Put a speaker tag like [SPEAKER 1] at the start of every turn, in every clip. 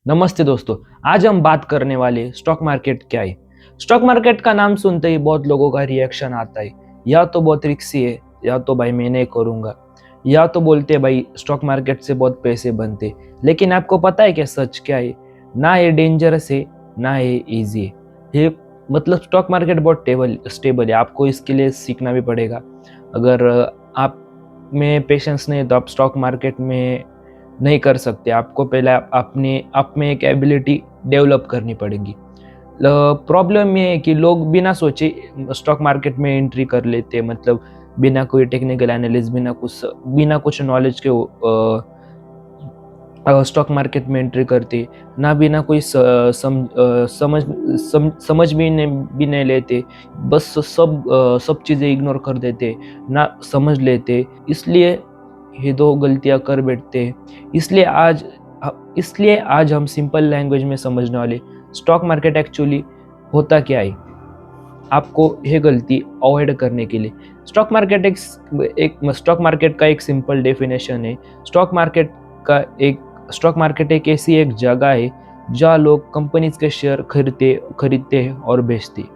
[SPEAKER 1] नमस्ते दोस्तों। आज हम बात करने वाले स्टॉक मार्केट क्या है। स्टॉक मार्केट का नाम सुनते ही बहुत लोगों का रिएक्शन आता है, या तो बहुत रिस्की है, या तो भाई मैं नहीं करूंगा, या तो बोलते हैं भाई स्टॉक मार्केट से बहुत पैसे बनते। लेकिन आपको पता है क्या सच क्या है? ना ये डेंजरस है, ना ये इजी है। ये मतलब स्टॉक मार्केट बहुत स्टेबल है। आपको इसके लिए सीखना भी पड़ेगा। अगर आप में पेशेंस नहीं है तो आप स्टॉक मार्केट में नहीं कर सकते। आपको पहले अपने आप में एक एबिलिटी डेवलप करनी पड़ेगी। प्रॉब्लम ये है कि लोग बिना सोचे स्टॉक मार्केट में एंट्री कर लेते हैं, मतलब बिना कोई टेक्निकल एनालिसिस, बिना कुछ नॉलेज के स्टॉक मार्केट में एंट्री करते, ना बिना कोई समझ भी नहीं लेते। बस सब चीज़ें इग्नोर कर देते, ना समझ लेते। इसलिए ये दो गलतियां कर बैठते हैं। इसलिए आज हम सिंपल लैंग्वेज में समझने वाले स्टॉक मार्केट एक्चुअली होता क्या है, आपको ये गलती अवॉइड करने के लिए। स्टॉक मार्केट का एक सिंपल डेफिनेशन है। का एक स्टॉक मार्केट एक ऐसी एक जगह है जहाँ लोग कंपनीज के शेयर खरीदते हैं और बेचते हैं।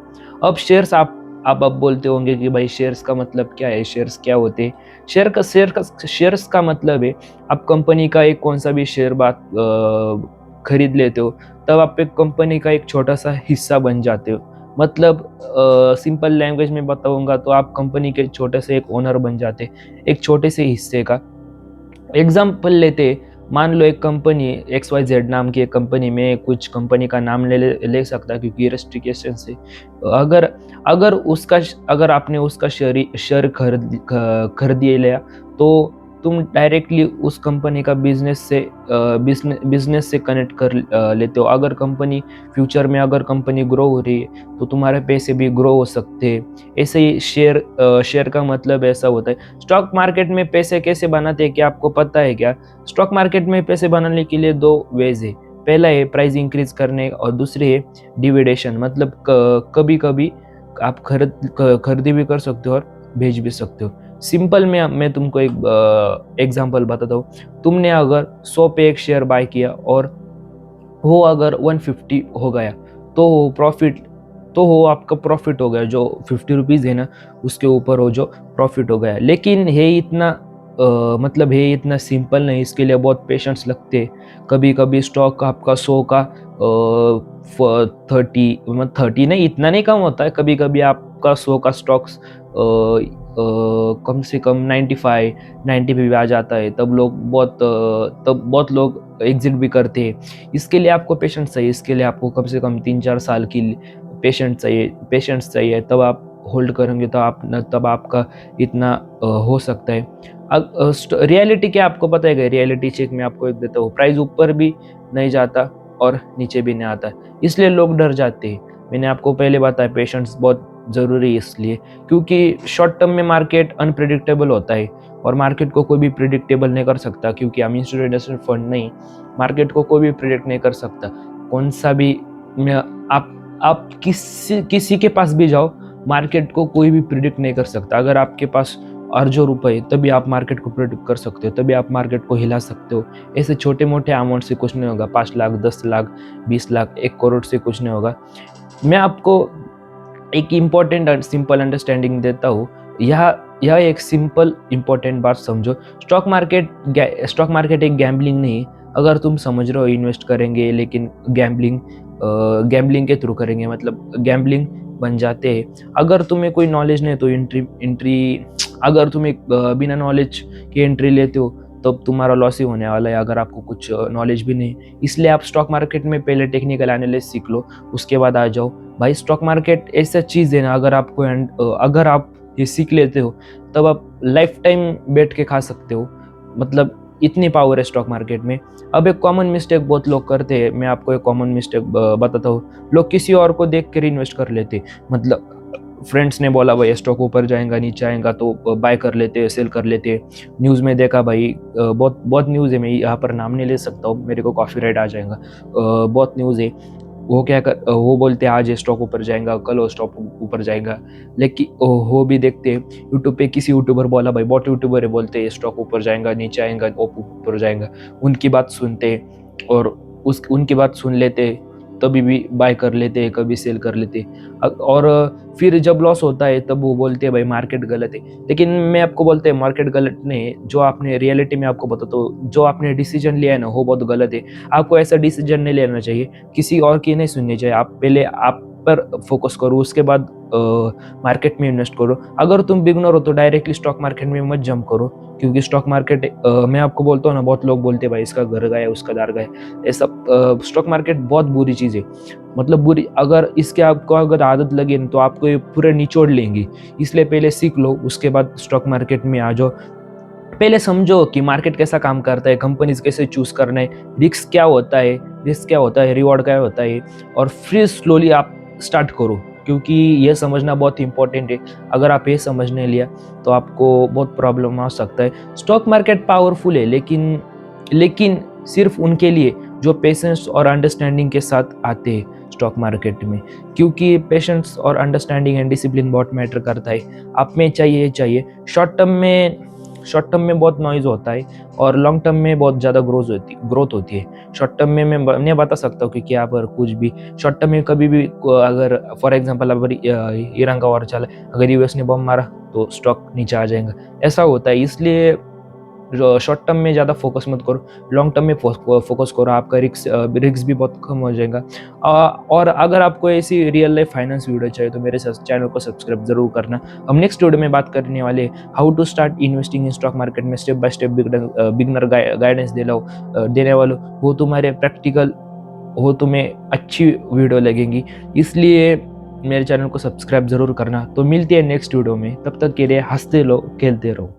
[SPEAKER 1] अब शेयर्स, आप अब बोलते होंगे कि भाई शेयर्स का मतलब क्या है, शेयर्स क्या होते हैं? शेयर्स का मतलब है, आप कंपनी का एक कौन सा भी शेयर खरीद लेते हो, तब आप एक कंपनी का एक छोटा सा हिस्सा बन जाते हो। मतलब सिंपल लैंग्वेज में बताऊंगा तो आप कंपनी के छोटे से एक ओनर बन जाते, एक छोटे से हिस्से का। एग्जाम्पल लेते, मान लो एक कंपनी XYZ नाम की एक कंपनी में, कुछ कंपनी का नाम ले सकता क्योंकि रेस्ट्रिक्शन से। अगर अगर उसका अगर आपने उसका शेयर खरीद लिया, तो तुम डायरेक्टली उस कंपनी का बिजनेस से कनेक्ट कर लेते हो। अगर कंपनी ग्रो हो रही है तो तुम्हारे पैसे भी ग्रो हो सकते हैं। ऐसे ही शेयर का मतलब ऐसा होता है। स्टॉक मार्केट में पैसे कैसे बनाते हैं, क्या आपको पता है क्या? स्टॉक मार्केट में पैसे बनाने के लिए दो वेज है। पहला है प्राइस इंक्रीज करने, और दूसरी है डिविडेशन, मतलब कभी कभी आप खरीदी भी कर सकते हो और बेच भी सकते हो। सिंपल में मैं तुमको एक एग्जांपल बताता हूँ। तुमने अगर 100 पे एक शेयर बाय किया और वो अगर 150 हो गया, तो प्रॉफिट तो हो आपका प्रॉफिट हो गया। जो 50 रुपीज़ है ना, उसके ऊपर हो जो प्रॉफिट हो गया। लेकिन मतलब ये इतना सिंपल नहीं, इसके लिए बहुत पेशेंस लगते हैं। कभी कभी स्टॉक आपका 100 का 30 नहीं, इतना नहीं कम होता है। कभी कभी आपका 100 का स्टॉक्स कम से कम 95 90 पे भी आ जाता है। तब बहुत लोग एग्जिट भी करते हैं। इसके लिए आपको पेशेंस चाहिए। इसके लिए आपको कम से कम 3 4 साल की पेशेंस चाहिए। तब आप होल्ड करेंगे तो तब आपका इतना हो सकता है। रियलिटी क्या आपको पता है? रियलिटी चेक में आपको एक देता हूँ, प्राइस ऊपर भी नहीं जाता और नीचे भी नहीं आता, इसलिए लोग डर जाते हैं। मैंने आपको पहले बताया पेशेंस बहुत ज़रूरी है, इसलिए क्योंकि शॉर्ट टर्म में मार्केट अनप्रिडिक्टेबल होता है, और मार्केट को कोई भी प्रिडिक्टेबल नहीं कर सकता, क्योंकि हम इंस्टीट्यूशनल फंड नहीं। मार्केट को कोई भी प्रिडिक्ट नहीं कर सकता। कौन सा भी मैं- आप किसी के पास भी जाओ, मार्केट को कोई भी प्रिडिक्ट नहीं कर सकता। अगर आपके पास अर्जों रुपए, तभी आप मार्केट को प्रिडिक्ट कर सकते हो, तभी आप मार्केट को हिला सकते हो। ऐसे छोटे मोटे अमाउंट से कुछ नहीं होगा। 5 लाख, 10 लाख, 20 लाख, 1 करोड़ से कुछ नहीं होगा। मैं आपको एक इम्पोर्टेंट और सिंपल अंडरस्टैंडिंग देता हूँ। यह एक सिंपल इम्पोर्टेंट बात समझो। स्टॉक मार्केट एक गैम्बलिंग नहीं। अगर तुम समझ रहे हो इन्वेस्ट करेंगे, लेकिन गैम्बलिंग के थ्रू करेंगे, मतलब गैम्बलिंग बन जाते हैं। अगर तुम्हें कोई नॉलेज नहीं तो एंट्री अगर तुम बिना नॉलेज की एंट्री लेते हो, तब तुम्हारा लॉस ही होने वाला है, अगर आपको कुछ नॉलेज भी नहीं। इसलिए आप स्टॉक मार्केट में पहले टेक्निकल एनालिसिस सीख लो, उसके बाद आ जाओ। भाई स्टॉक मार्केट ऐसा चीज़ है ना, अगर आप ये सीख लेते हो, तब आप लाइफ टाइम बैठ के खा सकते हो। मतलब इतनी पावर है स्टॉक मार्केट में। अब एक कॉमन मिस्टेक बहुत लोग करते हैं, मैं आपको एक कॉमन मिस्टेक बताता हूँ। लोग किसी और को देख कर इन्वेस्ट कर लेते, मतलब फ्रेंड्स ने बोला भाई स्टॉक ऊपर जाएगा नीचे आएगा तो बाय कर लेते, सेल कर लेते। न्यूज़ में देखा भाई, बहुत बहुत न्यूज़ है, मैं यहाँ पर नाम नहीं ले सकता हूँ, मेरे को कॉपीराइट आ जाएगा। बहुत न्यूज़ है। वो बोलते हैं आज ये स्टॉक ऊपर जाएगा, कल वो स्टॉक ऊपर जाएगा। लेकिन वो भी देखते हैं यूट्यूब पे, किसी यूट्यूबर बोला भाई, बहुत यूट्यूबर है, बोलते हैं स्टॉक ऊपर जाएगा नीचे आएगा ऊपर जाएगा, उनकी बात सुनते हैं और उस उनकी बात सुन लेते, कभी भी बाय कर लेते, कभी सेल कर लेते। और फिर जब लॉस होता है तब वो बोलते हैं भाई मार्केट गलत है। लेकिन मैं आपको बोलते हैं मार्केट गलत नहीं है, जो आपने रियलिटी में आपको बताता हूँ, जो आपने डिसीजन लिया है ना वो बहुत गलत है। आपको ऐसा डिसीजन नहीं लेना चाहिए, किसी और की नहीं सुननी चाहिए। आप पहले आप पर फोकस करो, उसके बाद मार्केट में इन्वेस्ट करो। अगर तुम बिगनर हो तो डायरेक्टली स्टॉक मार्केट में मत जंप करो, क्योंकि स्टॉक मार्केट मैं आपको बोलता हूँ ना, बहुत लोग बोलते हैं भाई इसका घर गया, उसका दार गया, ऐसा। स्टॉक मार्केट बहुत बुरी चीज़ है, मतलब बुरी। अगर इसके आपको अगर आदत लगे तो आपको ये पूरे निचोड़ लेंगी। इसलिए पहले सीख लो, उसके बाद स्टॉक मार्केट में आ जाओ। पहले समझो कि मार्केट कैसा काम करता है, कंपनीज कैसे चूज करना है, रिस्क क्या होता है, रिवॉर्ड क्या होता है, और फिर स्लोली आप स्टार्ट करो, क्योंकि ये समझना बहुत इंपॉर्टेंट है। अगर आप ये समझने लिया तो आपको बहुत प्रॉब्लम आ सकता है। स्टॉक मार्केट पावरफुल है, लेकिन सिर्फ उनके लिए जो पेशेंस और अंडरस्टैंडिंग के साथ आते हैं स्टॉक मार्केट में, क्योंकि पेशेंस और अंडरस्टैंडिंग एंड डिसिप्लिन बहुत मैटर करता है। आप में चाहिए शॉर्ट टर्म में बहुत नॉइज होता है, और लॉन्ग टर्म में बहुत ज़्यादा ग्रोथ होती है। शॉर्ट टर्म में मैं बता सकता हूँ कि क्या पर कुछ भी शॉर्ट टर्म में कभी भी अगर फॉर एग्जांपल अगर ईरान का वॉर चला, अगर यूएस ने बम मारा तो स्टॉक नीचे आ जाएगा, ऐसा होता है। इसलिए शॉर्ट टर्म में ज़्यादा फोकस मत करो, लॉन्ग टर्म में फोकस करो, आपका रिस्क भी बहुत कम हो जाएगा। और अगर आपको ऐसी रियल लाइफ फाइनेंस वीडियो चाहिए तो मेरे चैनल को सब्सक्राइब जरूर करना। हम नेक्स्ट वीडियो में बात करने वाले how to start investing in stock market में step by step beginner guidance देने वालों। वो तुम्हारे प्रैक्टिकल हो, तुम्हें अच्छी वीडियो लगेंगी, इसलिए मेरे चैनल को सब्सक्राइब जरूर करना। तो मिलती है नेक्स्ट वीडियो में, तब तक के लिए हंसते रहो, खेलते रहो।